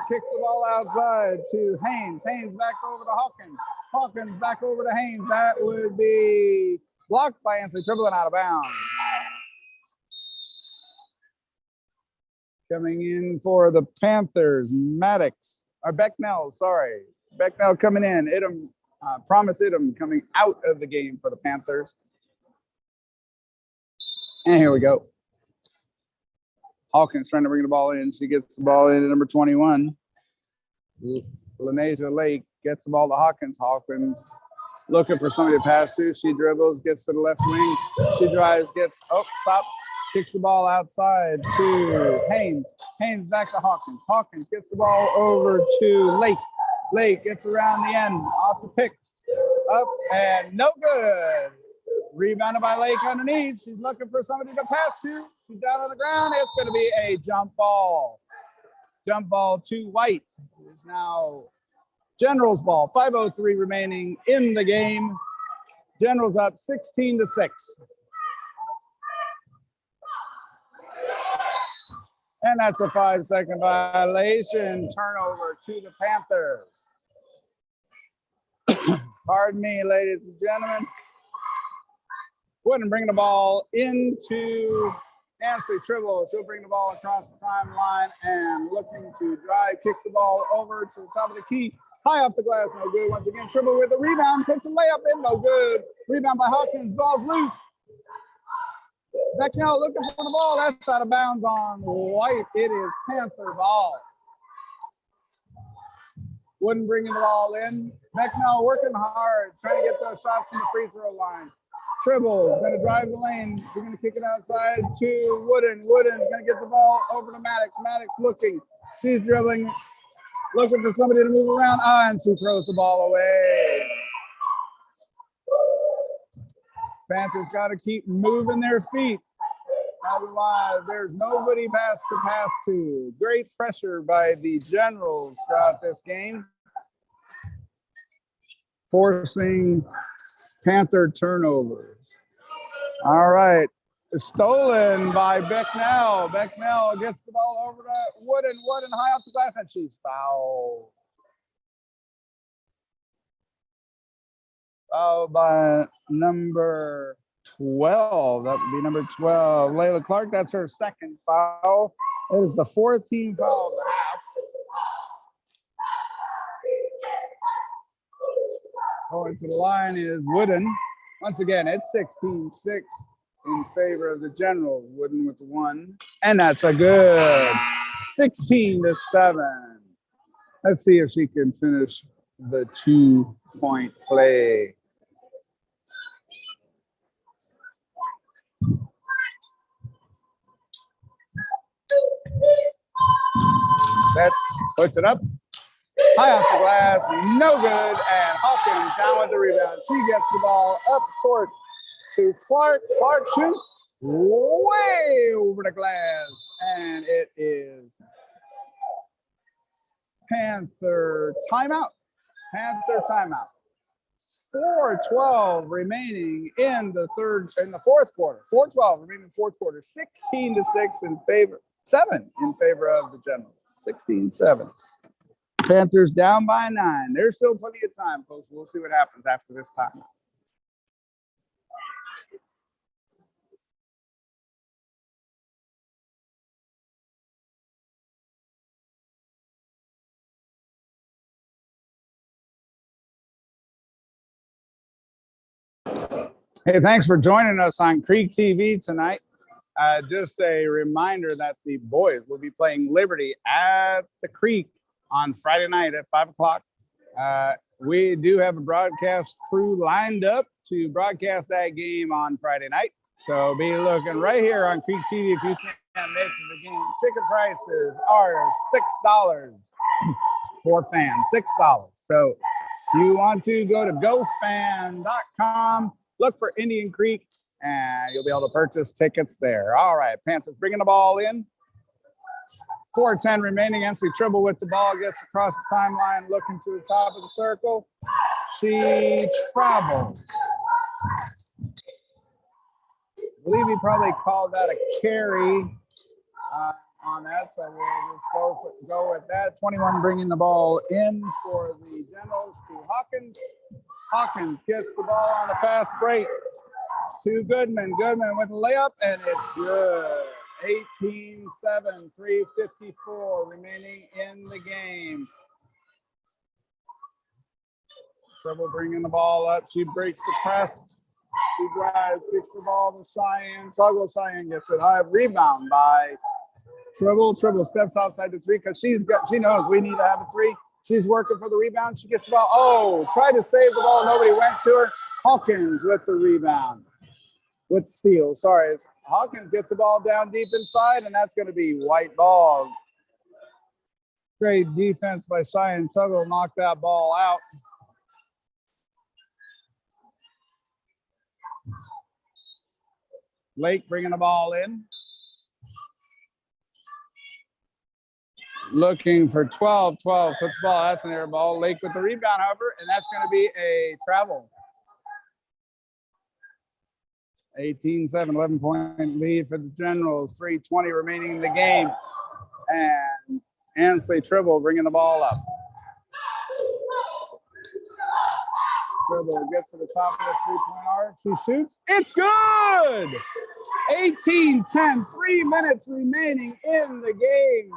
kicks the ball outside to Haynes. Haynes back over to Hawkins. Hawkins back over to Haynes. That would be blocked by Ansley, dribbling out of bounds. Coming in for the Panthers, Maddox, or Becknell, sorry. Becknell coming in. Idem, Promise Idem coming out of the game for the Panthers. And here we go. Hawkins trying to bring the ball in. She gets the ball in at number 21. Lenasia Lake gets the ball to Hawkins. Hawkins looking for somebody to pass to. She dribbles, gets to the left wing. She drives, stops, kicks the ball outside to Haynes. Haynes back to Hawkins. Hawkins gets the ball over to Lake. Lake gets around the end, off the pick, up, and no good. Rebounded by Lake underneath. She's looking for somebody to pass to. She's down on the ground. It's going to be a jump ball. Jump ball to White. It's now Generals ball. 5:03 remaining in the game. Generals up 16-6. And that's a 5-second violation. Turnover to the Panthers. Pardon me, ladies and gentlemen. Wouldn't bring the ball into Ansley Tribble. She'll bring the ball across the timeline and looking to drive, kicks the ball over to the top of the key. High off the glass, no good. Once again, Tribble with a rebound, puts the layup in, no good. Rebound by Hawkins, ball's loose. Becknell looking for the ball. That's out of bounds on White. It is Panther ball. Wouldn't bring the ball in. Becknell working hard, trying to get those shots from the free throw line. Tribble going to drive the lane. She's going to kick it outside to Wooden. Wooden's going to get the ball over to Maddox. Maddox looking. She's dribbling, looking for somebody to move around. And she throws the ball away. Panthers got to keep moving their feet. Otherwise, there's nobody to pass to. Great pressure by the Generals throughout this game, forcing Panther turnovers. All right. Stolen by Becknell. Becknell gets the ball over to Wooden. Wooden high off the glass, and she's fouled. Fouled by number 12. That would be number 12. Layla Clark. That's her second foul. It is the 14th foul of the half. Going to the line is Wooden. Once again, it's 16-6 in favor of the Generals. Wooden with the one. And that's a good 16-7. Let's see if she can finish the 2-point play. Sets, puts it up. High off the glass, no good, and Hawkins down with the rebound. She gets the ball up court to Clark. Clark shoots way over the glass, and it is Panther timeout. Panther timeout. 4:12 remaining in the fourth quarter. 4:12 remaining in the fourth quarter. 16-6 in favor, 7 in favor of the Generals. 16-7. Panthers down by 9. There's still plenty of time, folks. We'll see what happens after this time. Hey, thanks for joining us on Creek TV tonight. Just a reminder that the boys will be playing Liberty at the Creek on Friday night at 5 o'clock. We do have a broadcast crew lined up to broadcast that game on Friday night. So be looking right here on Creek TV if you can't miss the game. Ticket prices are $6 for fans, $6. So if you want to go to ghostfan.com, look for Indian Creek, and you'll be able to purchase tickets there. All right, Panthers bringing the ball in. 4:10 remaining. MC Tribble with the ball, gets across the timeline, looking to the top of the circle. She travels. I believe he probably called that a carry on that, so we'll just go with that. 21 bringing the ball in for the Generals to Hawkins. Hawkins gets the ball on a fast break to Goodman. Goodman with a layup, and it's good. 18-7, 3:54 remaining in the game. Tribble bringing the ball up. She breaks the press. She drives, kicks the ball to Cheyenne. Tuggle. Cheyenne gets it high. Rebound by Tribble. Tribble steps outside the three because she knows we need to have a three. She's working for the rebound. She gets the ball. Oh, tried to save the ball. Nobody went to her. Hawkins with the rebound. With the steal. Sorry. Hawkins gets the ball down deep inside, and that's going to be white ball. Great defense by Cheyenne. Tuggle knocked that ball out. Lake bringing the ball in. Looking for 12. 12 puts the ball. That's an air ball. Lake with the rebound, however, and that's going to be a travel. 18-7, 11-point lead for the Generals. 3:20 remaining in the game. And Ansley Tribble bringing the ball up. Tribble gets to the top of the three-point arc. She shoots. It's good! 18-10, 3 minutes remaining in the game.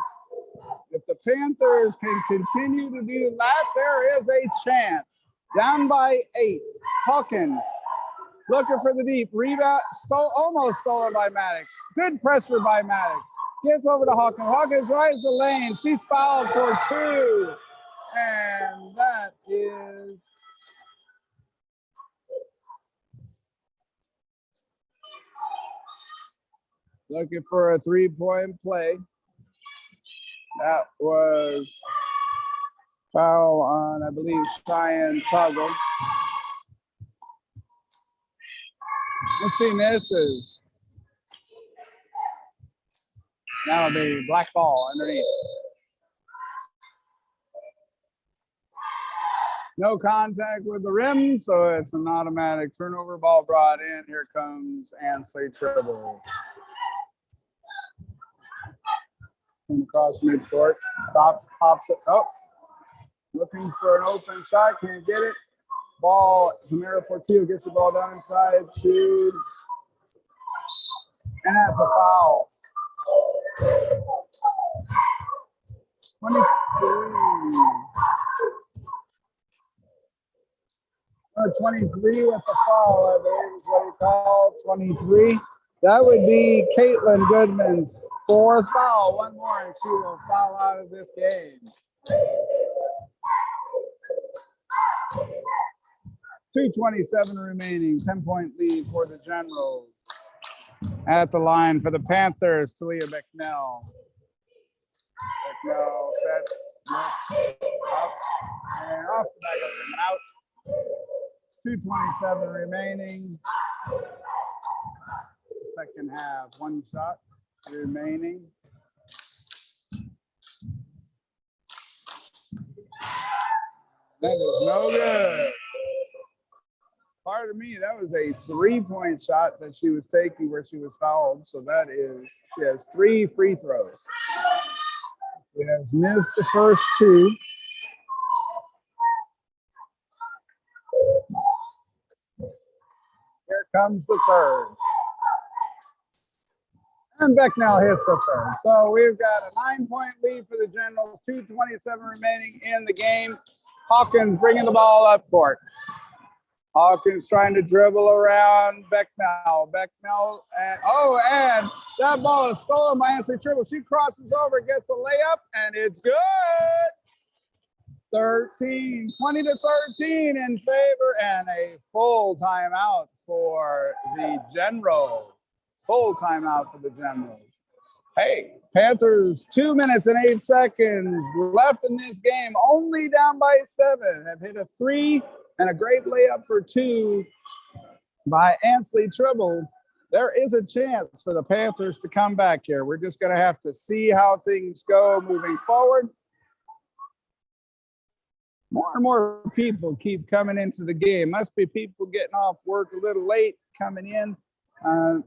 If the Panthers can continue to do that, there is a chance. Down by 8. Hawkins looking for the deep. Rebound, almost stolen by Maddox. Good pressure by Maddox. Gets over to Hawkins. Hawkins rides the lane. She's fouled for 2. And that is looking for a 3-point play. That was foul on, I believe, Cheyenne Tuggle. And she misses. That'll be black ball underneath. No contact with the rim, so it's an automatic turnover. Ball brought in. Here comes Ansley Tribble. Across midcourt, stops, pops it up. Looking for an open shot, can't get it. Ball, Tamara Portillo gets the ball down inside to, and that's a foul. 23. 23 with the foul, I believe is what he called. 23. That would be Caitlin Goodman's 4th foul. One more, and she will foul out of this game. 2:27 remaining, 10-point lead for the Generals. At the line for the Panthers, Talia Becknell. Becknell sets, looks up, and off the back of him out. 2:27 remaining. Second half, 1 shot remaining. That is no good. Pardon me, that was a 3-point shot that she was taking where she was fouled. So that is, she has 3 free throws. She has missed the first 2. Here comes the third. And Becknell hits the third. So we've got a 9-point lead for the Generals, 2:27 remaining in the game. Hawkins bringing the ball up court. Hawkins trying to dribble around Becknell. Becknell, and that ball is stolen by Ansley Tribble. She crosses over, gets a layup, and it's good. 13, 20 to 13 in favor, and a full timeout for the Generals. Full timeout for the Generals. Hey, Panthers, 2 minutes and 8 seconds left in this game, only down by 7. Have hit a 3 and a great layup for 2 by Ansley Tribble. There is a chance for the Panthers to come back here. We're just going to have to see how things go moving forward. More and more people keep coming into the game. Must be people getting off work a little late, coming in.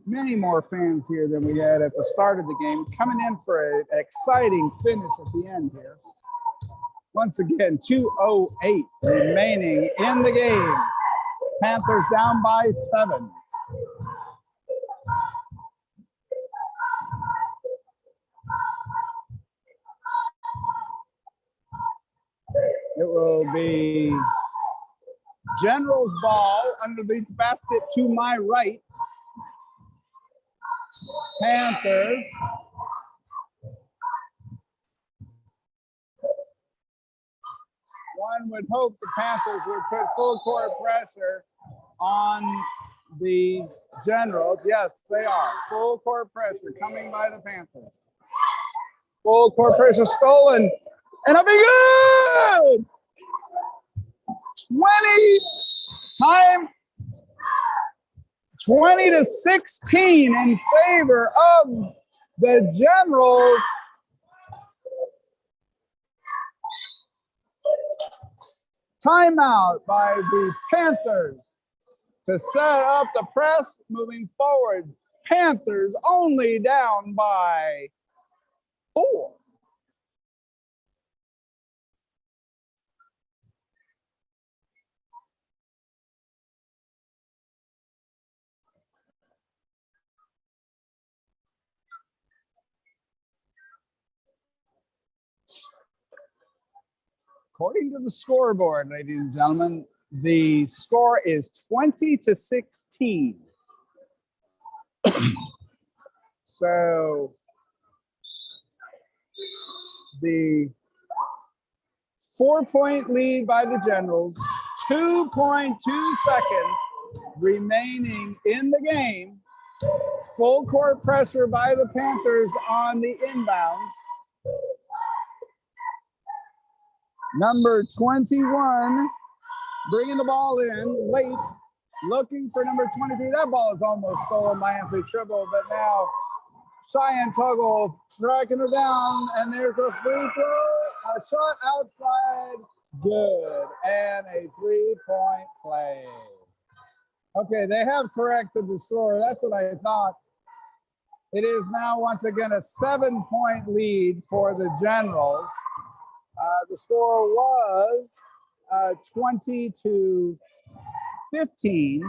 Many more fans here than we had at the start of the game, coming in for an exciting finish at the end here. Once again, 2:08 remaining in the game. Panthers down by 7. It will be Generals ball underneath the basket to my right. Panthers. One would hope the Panthers would put full court pressure on the Generals. Yes, they are. Full court pressure coming by the Panthers. Full court pressure stolen. And it'll be good! 20 to 16 in favor of the Generals. Timeout by the Panthers to set up the press moving forward. Panthers only down by 4. According to the scoreboard, ladies and gentlemen, the score is 20 to 16. So the 4-point lead by the Generals, 2.2 seconds remaining in the game. Full court pressure by the Panthers on the inbound. Number 21, bringing the ball in late, looking for number 23. That ball is almost stolen by Ansley Tribble, but now Cheyenne Tuggle tracking her down, and there's a free throw, a shot outside, good, and a 3-point play. Okay, they have corrected the score. That's what I thought. It is now once again a 7-point lead for the Generals. The score was 20 to 15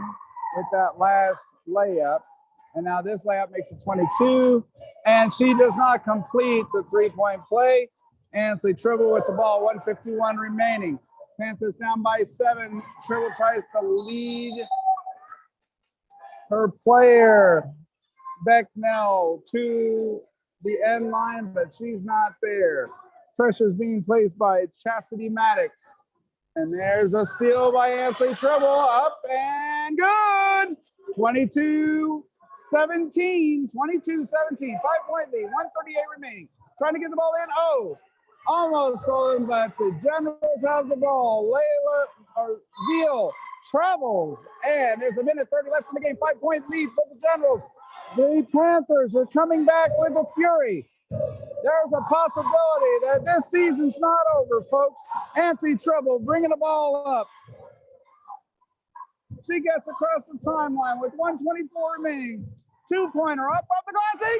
with that last layup. And now this layup makes it 22. And she does not complete the 3-point play. Ansley Tribble with the ball, 1:51 remaining. Panthers down by 7. Tribble tries to lead her player, Becknell, to the end line, but she's not there. Pressure is being placed by Chastity Maddox. And there's a steal by Ansley Tribble, up and good. 22-17, 22-17, 5-point lead, 1:38 remaining. Trying to get the ball in. Oh, almost stolen, but the Generals have the ball. Veal travels, and there's 1:30 left in the game. 5-point lead for the Generals. The Panthers are coming back with a fury. There's a possibility that this season's not over, folks. Ansley Tribble bringing the ball up. She gets across the timeline with 1:24 remaining. 2-pointer up the glass. Good!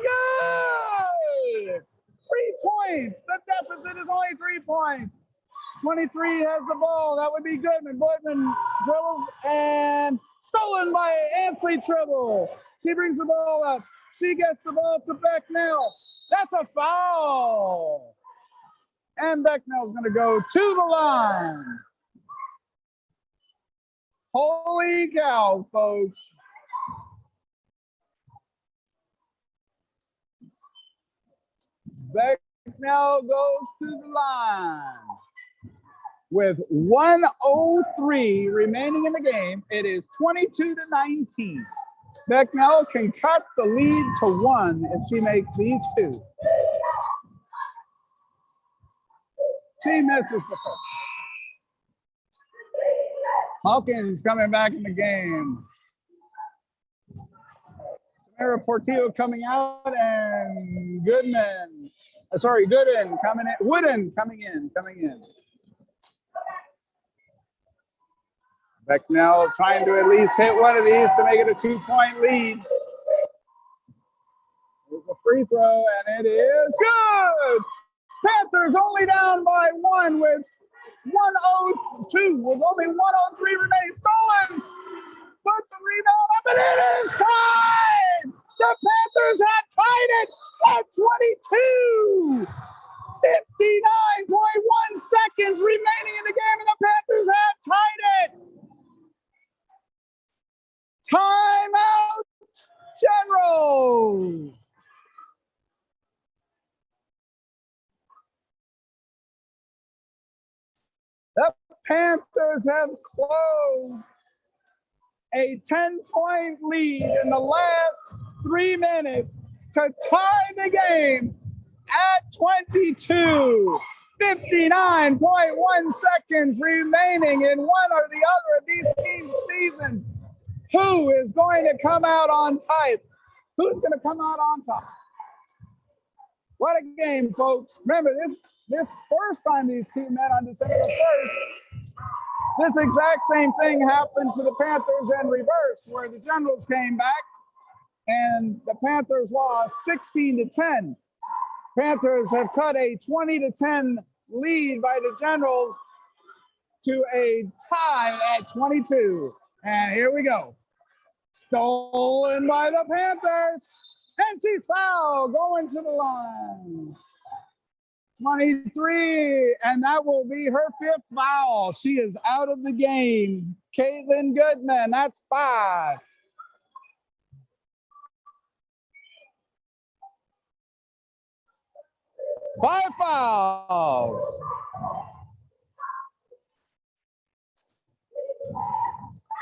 3 points. The deficit is only 3 points. 23 has the ball. That would be Goodman. Goodman dribbles and stolen by Ansley Tribble. She brings the ball up. She gets the ball to Becknell. That's a foul. And Becknell's going to go to the line. Holy cow, folks. Becknell goes to the line. with 1:03 remaining in the game. It is 22-19. Becknell can cut the lead to 1 if she makes these 2. She misses the first. Hawkins coming back in the game. Tamara Portillo coming out and Gooden coming in. Wooden coming in. Becknell trying to at least hit one of these to make it a 2-point lead. There's a free throw and it is good. Panthers only down by 1 with 1:02 with only 1:03 remaining. Stolen. Put the rebound up and it is tied. The Panthers have tied it at 22. 59.1 seconds remaining in the game and the Panthers have tied it. Timeout, Generals. The Panthers have closed a 10-point lead in the last 3 minutes to tie the game at 22. 59.1 seconds remaining in one or the other of these teams' season. Who is going to come out on top? Who's going to come out on top? What a game, folks. Remember, this first time these two met on December the 1st, this exact same thing happened to the Panthers in reverse, where the Generals came back and the Panthers lost 16-10. Panthers have cut a 20-10 lead by the Generals to a tie at 22. And here we go. Stolen by the Panthers. And she's fouled going to the line. 23, and that will be her 5th foul. She is out of the game. Caitlin Goodman, that's 5. Five fouls.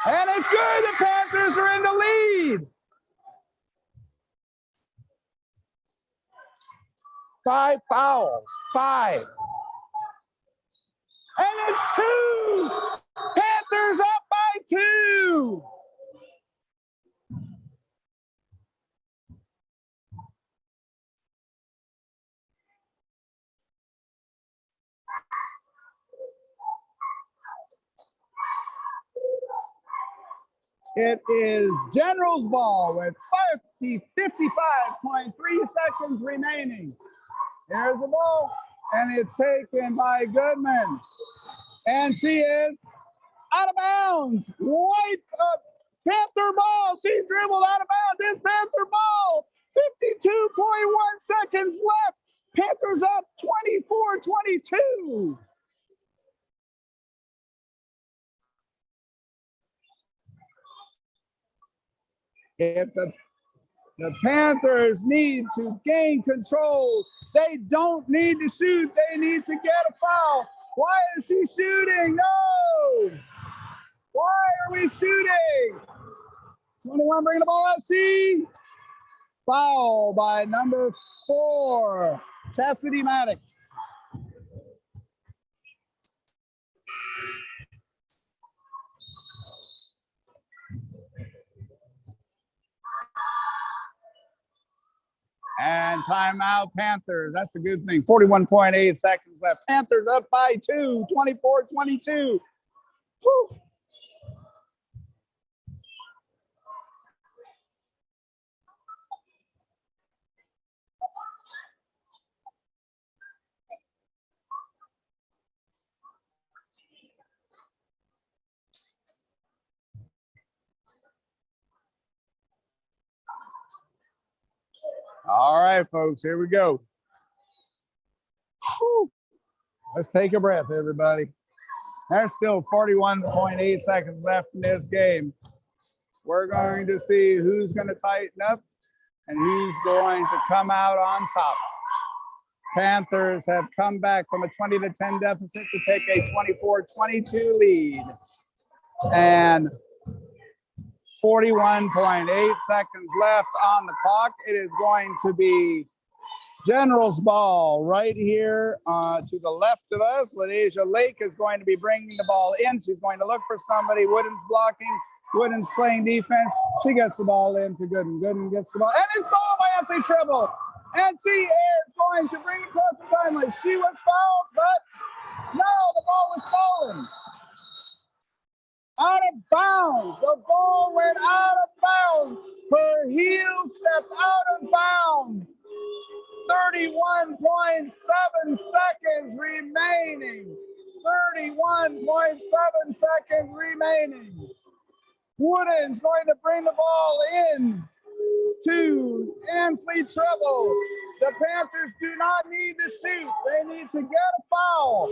And it's good. The Panthers are in the lead. 5 fouls. 5. And it's 2. Panthers up by 2. It is Generals ball with 55.3 seconds remaining. Here's the ball, and it's taken by Goodman. And she is out of bounds. White Panther ball. She dribbled out of bounds. It's Panther ball. 52.1 seconds left. Panthers up 24-22. If the Panthers need to gain control, they don't need to shoot. They need to get a foul. Why is she shooting? No. Why are we shooting? 21 bringing the ball out. See? Foul by number 4, Chastity Maddox. And timeout, Panthers. That's a good thing. 41.8 seconds left. Panthers up by 2, 24-22. Whew. All right, folks, here we go. Whew. Let's take a breath, everybody. There's still 41.8 seconds left in this game. We're going to see who's going to tighten up and who's going to come out on top. Panthers have come back from a 20-10 deficit to take a 24-22 lead. And 41.8 seconds left on the clock. It is going to be General's ball right here to the left of us. LaDeja Lake is going to be bringing the ball in. She's going to look for somebody. Wooden's blocking. Wooden's playing defense. She gets the ball in to Gooden. Gooden gets the ball. And it's stolen by S.A. Tribble. And she is going to bring it across the timeline. She was fouled, but no, the ball was stolen. Out of bounds. The ball went out of bounds. Her heel stepped out of bounds. 31.7 seconds remaining. 31.7 seconds remaining. Wooden's going to bring the ball in to Ansley Tribble. The Panthers do not need to shoot. They need to get a foul.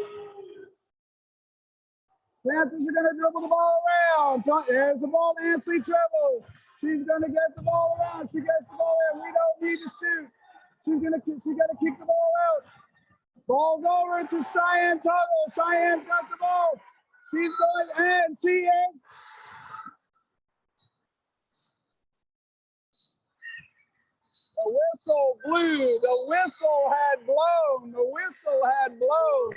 Panthers are going to dribble the ball around. There's the ball to Ansley Tribble. She's going to get the ball around. She gets the ball in. We don't need to shoot. She's going to kick the ball out. Ball's over to Cheyenne Tuggle. Cheyenne's got the ball. She's going, and she is. The whistle blew. The whistle had blown. The whistle had blown.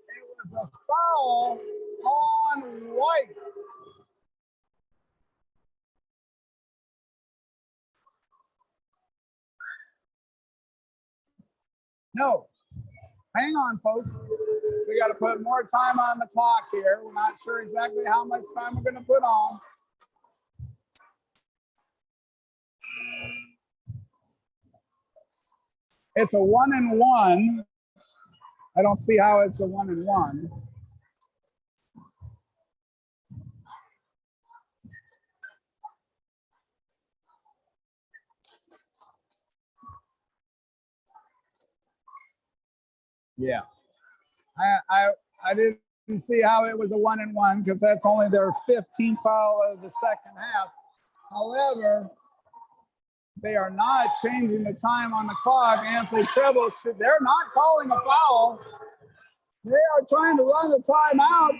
It was a foul on White. No. Hang on, folks. We got to put more time on the clock here. We're not sure exactly how much time we're going to put on. It's a 1-and-1. I don't see how it's a 1-and-1. Yeah, I didn't see how it was a 1-and-1 because that's only their 15th foul of the second half. However, they are not changing the time on the clock. Anthony Tribble, they're not calling a foul. They are trying to run the timeout,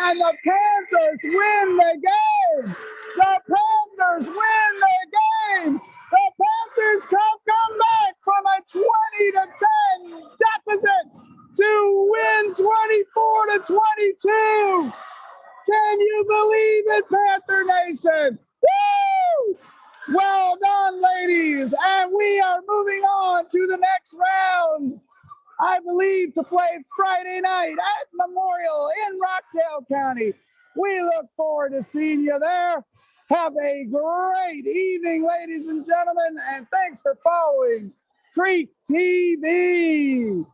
and the Panthers win the game. The Panthers win the game. The Panthers come back from a 20-10 deficit to win 24-22. Can you believe it, Panther Nation? Woo! Well done, ladies. And we are moving on to the next round, I believe, to play Friday night at Memorial in Rockdale County. We look forward to seeing you there. Have a great evening, ladies and gentlemen, and thanks for following Creek TV.